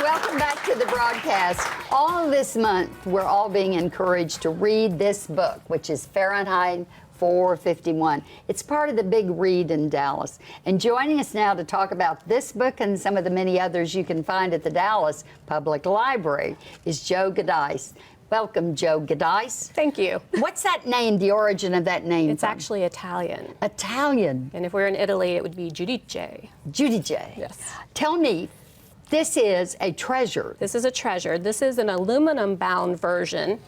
Welcome back to the broadcast. All this month, we're all being encouraged to read this book, which is Fahrenheit 451. It's part of the big read in Dallas. And joining us now to talk about this book and some of the many others you can find at the Dallas Public Library is Jo Giudice. Welcome, Jo Giudice. Thank you. What's that name, the origin of that name? It's actually Italian. Italian. And if we're in Italy, it would be Giudice. Giudice. Yes. Tell me, this is a treasure. This is a treasure. This is an aluminum-bound version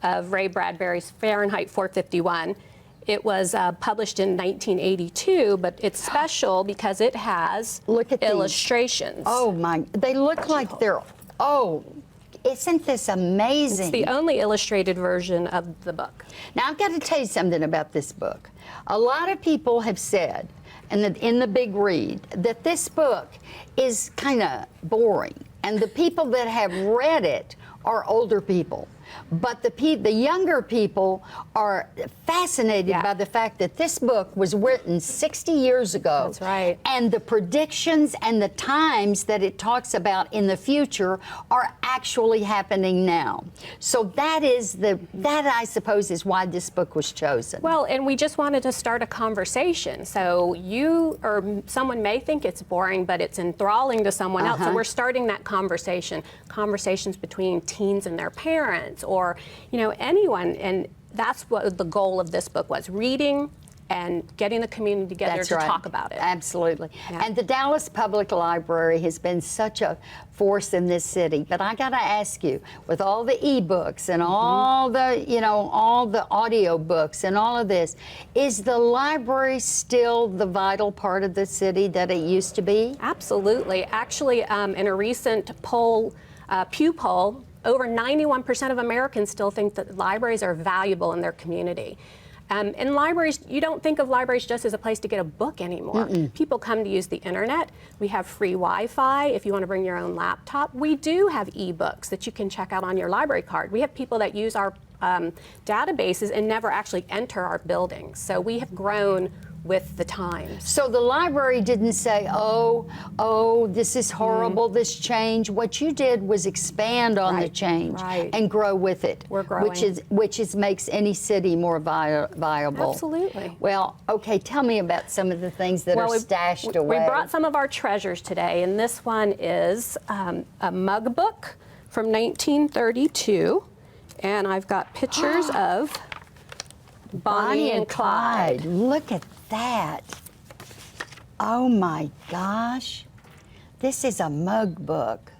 of Ray Bradbury's Fahrenheit 451. It was published in 1982, but it's special because it has illustrations. Oh my, they look like they're, isn't this amazing? It's the only illustrated version of the book. Now, I've got to tell you something about this book. A lot of people have said, in the big read, that this book is kind of boring. And the people that have read it are older people. But the younger people are fascinated by the fact that this book was written 60 years ago. That's right. And the predictions and the times that it talks about in the future are actually happening now. So that I suppose is why this book was chosen. Well, and we just wanted to start a conversation. So you or someone may think it's boring, but it's enthralling to someone else. So we're starting that conversations between teens and their parents, or anyone, and that's what the goal of this book was: reading and getting the community together to talk about it. Absolutely. And the Dallas Public Library has been such a force in this city. But I got to ask you, with all the e-books and all the, all the audio books and all of this, is the library still the vital part of the city that it used to be? Absolutely. Actually, in a recent poll, Pew poll, over 91% of Americans still think that libraries are valuable in their community. In libraries, you don't think of libraries just as a place to get a book anymore. People come to use the internet. We have free Wi-Fi if you want to bring your own laptop. We do have e-books that you can check out on your library card. We have people that use our databases and never actually enter our buildings. So we have grown with the times. So the library didn't say, this is horrible, this change. What you did was expand on the change and grow with it. We're growing. Which makes any city more viable. Absolutely. Well, okay, tell me about some of the things that are stashed away. We brought some of our treasures today, and this one is a mug book from 1932, and I've got pictures of Bonnie and Clyde. Look at that. Oh my gosh. This is a mug book.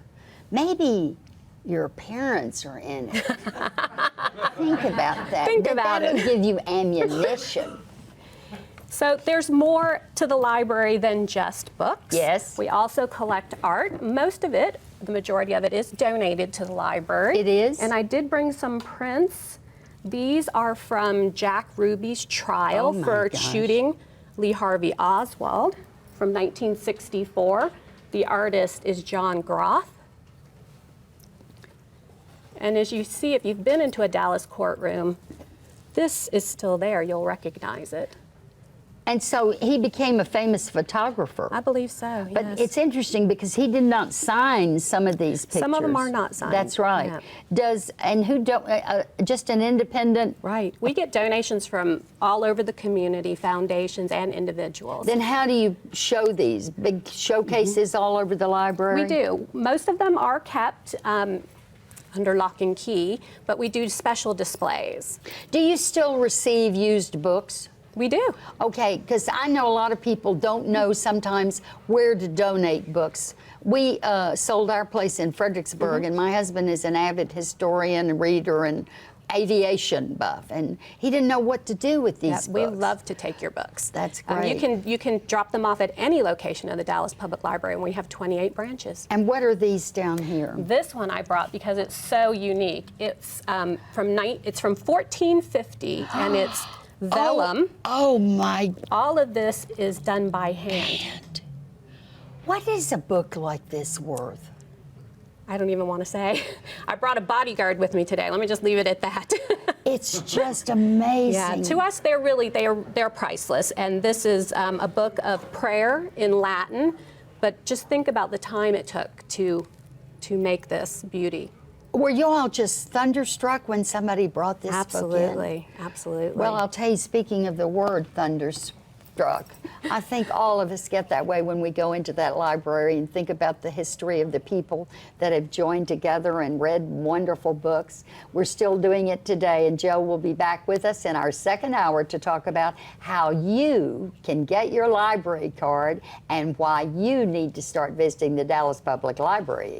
Maybe your parents are in it. Think about that. That'll give you ammunition. So there's more to the library than just books. Yes. We also collect art. Most of it, the majority of it, is donated to the library. It is? And I did bring some prints. These are from Jack Ruby's trial for shooting Lee Harvey Oswald from 1964. The artist is John Groth. And as you see, if you've been into a Dallas courtroom, this is still there. You'll recognize it. And so he became a famous photographer. I believe so, But yes. it's interesting because he did not sign some of these pictures. Some of them are not signed. That's right. Yeah. Just an independent? Right. We get donations from all over the community, foundations and individuals. Then how do you show these? Big showcases all over the library? We do. Most of them are kept under lock and key, but we do special displays. Do you still receive used books? We do. Okay, because I know a lot of people don't know sometimes where to donate books. We sold our place in Fredericksburg, and my husband is an avid historian and reader and aviation buff, and he didn't know what to do with these books. We love to take your books. That's great. You can drop them off at any location of the Dallas Public Library, and we have 28 branches. And what are these down here? This one I brought because it's so unique. It's from 1450, and it's vellum. Oh my. All of this is done by hand. What is a book like this worth? I don't even want to say. I brought a bodyguard with me today. Let me just leave it at that. It's just amazing. Yeah, to us they're priceless. And this is a book of prayer in Latin, but just think about the time it took to to make this beauty. Were you all just thunderstruck when somebody brought this book in? Absolutely, absolutely. Well, I'll tell you, speaking of the word thunderstruck, I think all of us get that way when we go into that library and think about the history of the people that have joined together and read wonderful books. We're still doing it today, and Joe will be back with us in our second hour to talk about how you can get your library card and why you need to start visiting the Dallas Public Library.